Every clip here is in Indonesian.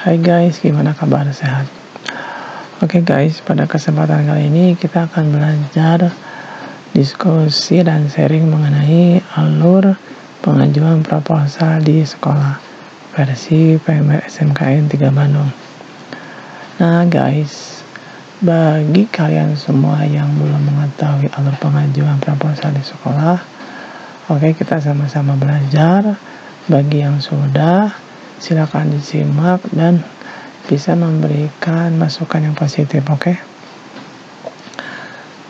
Hai guys, gimana kabar, sehat? Oke guys, pada kesempatan kali ini kita akan belajar diskusi dan sharing mengenai alur pengajuan proposal di sekolah versi PMR SMKN 3 Bandung. Nah guys, bagi kalian semua yang belum mengetahui alur pengajuan proposal di sekolah, oke, kita sama-sama belajar. Bagi yang sudah, silakan disimak dan bisa memberikan masukan yang positif, oke?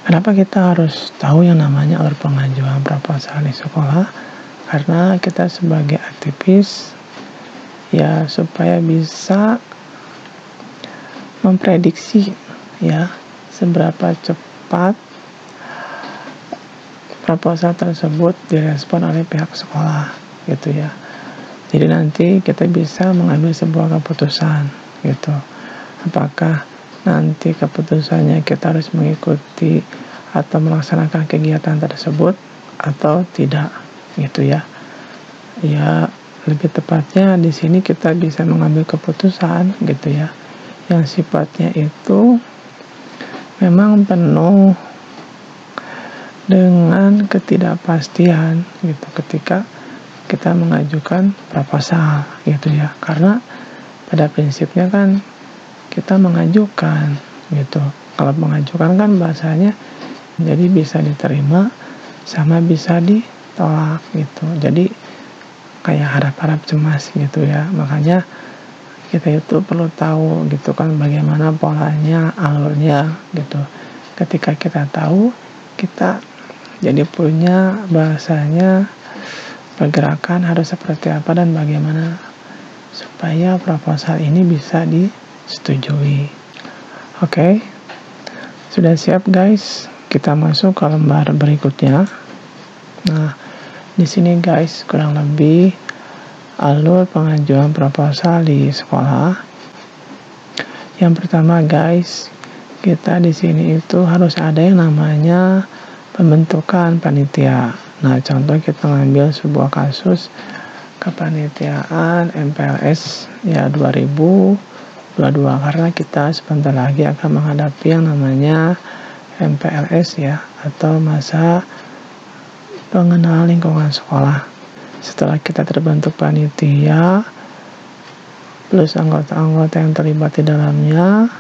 Kenapa kita harus tahu yang namanya alur pengajuan proposal di sekolah? Karena kita sebagai aktivis, ya, supaya bisa memprediksi, ya, seberapa cepat proposal tersebut direspon oleh pihak sekolah, gitu ya. Jadi nanti kita bisa mengambil sebuah keputusan, gitu. Apakah nanti keputusannya kita harus mengikuti atau melaksanakan kegiatan tersebut atau tidak, gitu ya. Ya, lebih tepatnya di sini kita bisa mengambil keputusan, gitu ya, yang sifatnya itu memang penuh dengan ketidakpastian, gitu, ketika kita mengajukan proposal, gitu ya. Karena pada prinsipnya kan kita mengajukan, gitu. Kalau mengajukan kan bahasanya jadi bisa diterima sama bisa ditolak, gitu. Jadi kayak harap-harap cemas, gitu ya. Makanya kita itu perlu tahu, gitu kan, bagaimana polanya, alurnya, gitu. Ketika kita tahu, kita jadi punya bahasanya pergerakan harus seperti apa dan bagaimana supaya proposal ini bisa disetujui. Oke, sudah siap guys? Kita masuk ke lembar berikutnya. Nah, di sini guys kurang lebih alur pengajuan proposal di sekolah. Yang pertama guys, kita di sini itu harus ada yang namanya pembentukan panitia. Nah, contoh kita ngambil sebuah kasus kepanitiaan MPLS ya 2022, karena kita sebentar lagi akan menghadapi yang namanya MPLS ya, atau masa pengenalan lingkungan sekolah. Setelah kita terbentuk panitia plus anggota-anggota yang terlibat di dalamnya,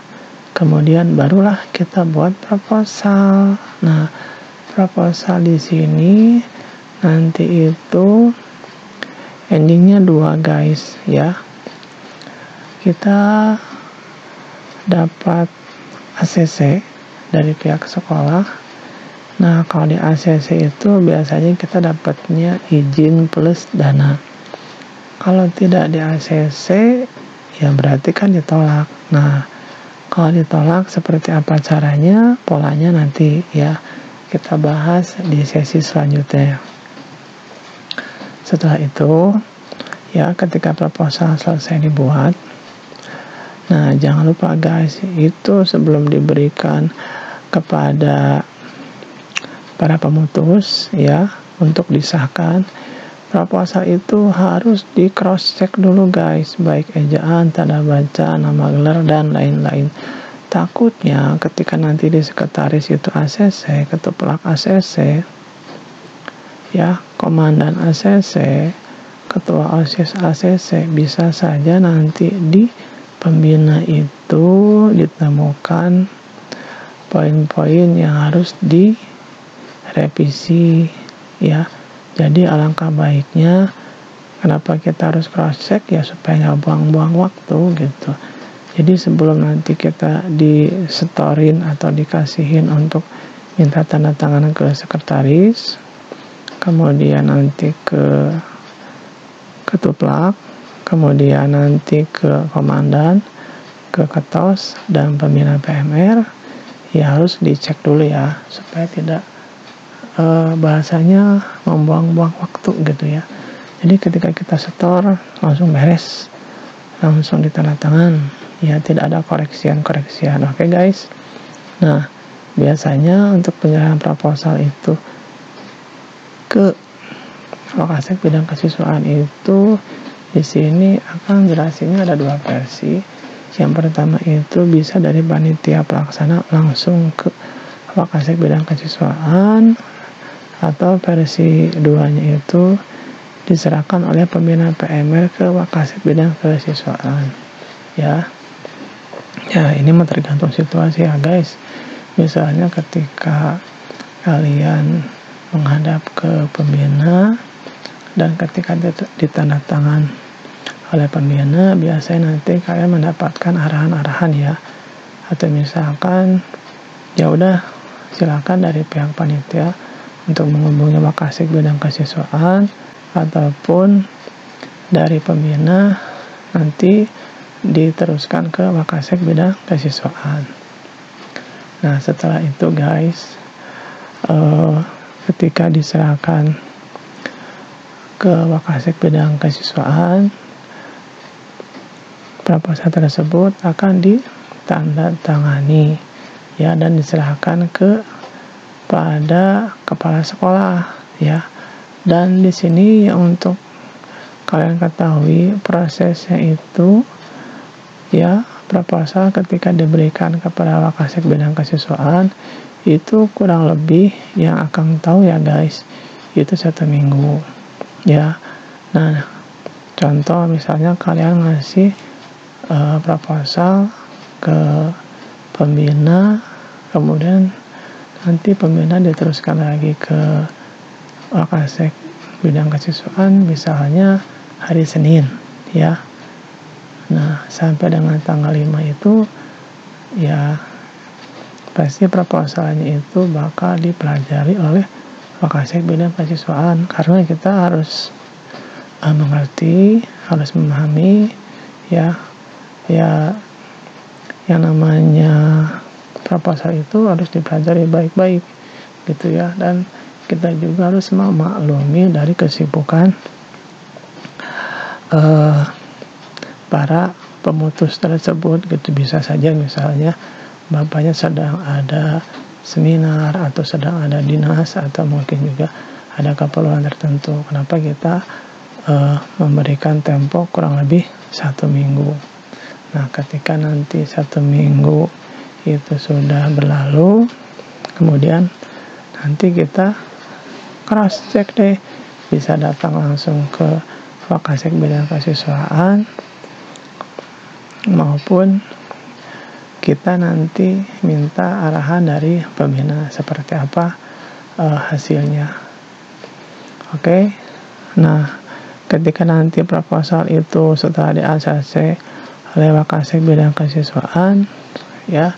kemudian barulah kita buat proposal. Nah, proposal di sini nanti itu endingnya 2 guys ya. Kita dapat ACC dari pihak sekolah. Nah, kalau di ACC itu biasanya kita dapatnya izin plus dana. Kalau tidak di ACC ya berarti kan ditolak. Nah, kalau ditolak seperti apa caranya, polanya nanti ya kita bahas di sesi selanjutnya. Setelah itu, ya, ketika proposal selesai dibuat, nah jangan lupa guys, itu sebelum diberikan kepada para pemutus ya untuk disahkan, proposal itu harus di cross check dulu guys, baik ejaan, tanda baca, nama gelar dan lain-lain. Takutnya ketika nanti di sekretaris itu ACC, ketuplak ACC, ya, komandan ACC, ketua OSIS ACC, bisa saja nanti di pembina itu ditemukan poin-poin yang harus direvisi, ya. Jadi alangkah baiknya, kenapa kita harus cross check ya, supaya nggak buang-buang waktu, gitu. Jadi sebelum nanti kita disetorin atau dikasihin untuk minta tanda tangan ke sekretaris, kemudian nanti ke ketuplak, kemudian nanti ke komandan, ke ketos, dan pembina PMR, ya harus dicek dulu ya, supaya tidak bahasanya membuang-buang waktu, gitu ya. Jadi ketika kita setor, langsung beres, langsung ditandatangan, ya, tidak ada koreksian. Oke guys. Nah, biasanya untuk penyerahan proposal itu ke lokasi bidang kesiswaan itu Di sini akan jelasinnya ada 2 versi. Yang pertama itu bisa dari panitia pelaksana langsung ke Wakasek bidang kesiswaan, atau versi 2-nya itu diserahkan oleh pembina PMR ke Wakasek bidang kesiswaan. Ya, ini mah tergantung situasi ya guys. Misalnya ketika kalian menghadap ke pembina dan ketika ditandatangan oleh pembina, biasanya nanti kalian mendapatkan arahan-arahan ya, atau misalkan ya udah silakan dari pihak panitia untuk menghubungi Wakasek bidang kesiswaan, ataupun dari pembina nanti diteruskan ke Wakasek bidang kesiswaan. Nah, setelah itu guys, ketika diserahkan ke Wakasek bidang kesiswaan, proposal tersebut akan ditandatangani ya, dan diserahkan pada kepala sekolah ya. Dan di sini ya, untuk kalian ketahui prosesnya itu ya, proposal ketika diberikan kepada Wakasek bidang kesiswaan itu kurang lebih yang akan tahu ya guys, itu 1 minggu ya. Nah, contoh misalnya kalian ngasih proposal ke pembina, kemudian nanti pembina diteruskan lagi ke Wakasek bidang kesiswaan misalnya hari Senin ya. Nah, sampai dengan tanggal 5 itu ya pasti proposalnya itu bakal dipelajari oleh Wakasek bidang kesiswaan, karena kita harus mengerti, harus memahami ya yang namanya proposal itu harus dipelajari baik-baik gitu ya. Dan kita juga harus memaklumi dari kesibukan para pemutus tersebut gitu. Bisa saja misalnya bapaknya sedang ada seminar, atau sedang ada dinas, atau mungkin juga ada keperluan tertentu. Kenapa kita memberikan tempo kurang lebih 1 minggu. Nah, ketika nanti 1 minggu itu sudah berlalu, kemudian nanti kita cross check deh, bisa datang langsung ke Wakasek bidang kesiswaan, maupun kita nanti minta arahan dari pembina seperti apa hasilnya. Oke. Nah, ketika nanti proposal itu setelah di-ACC oleh Wakasek bidang kesiswaan ya,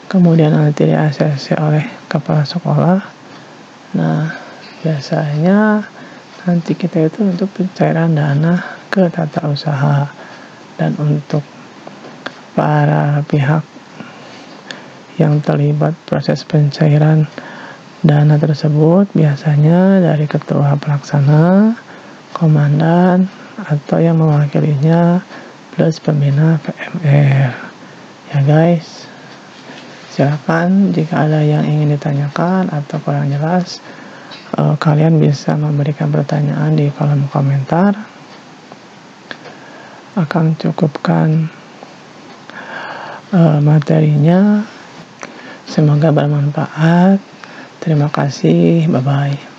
kemudian nanti di-ACC oleh kepala sekolah. Nah, biasanya nanti kita itu untuk pencairan dana ke tata usaha, dan untuk para pihak yang terlibat proses pencairan dana tersebut biasanya dari ketua pelaksana, komandan, atau yang mewakilinya, plus pembina PMR ya guys. Silakan jika ada yang ingin ditanyakan atau kurang jelas, kalian bisa memberikan pertanyaan di kolom komentar. Akan cukupkan materinya. Semoga bermanfaat. Terima kasih. Bye-bye.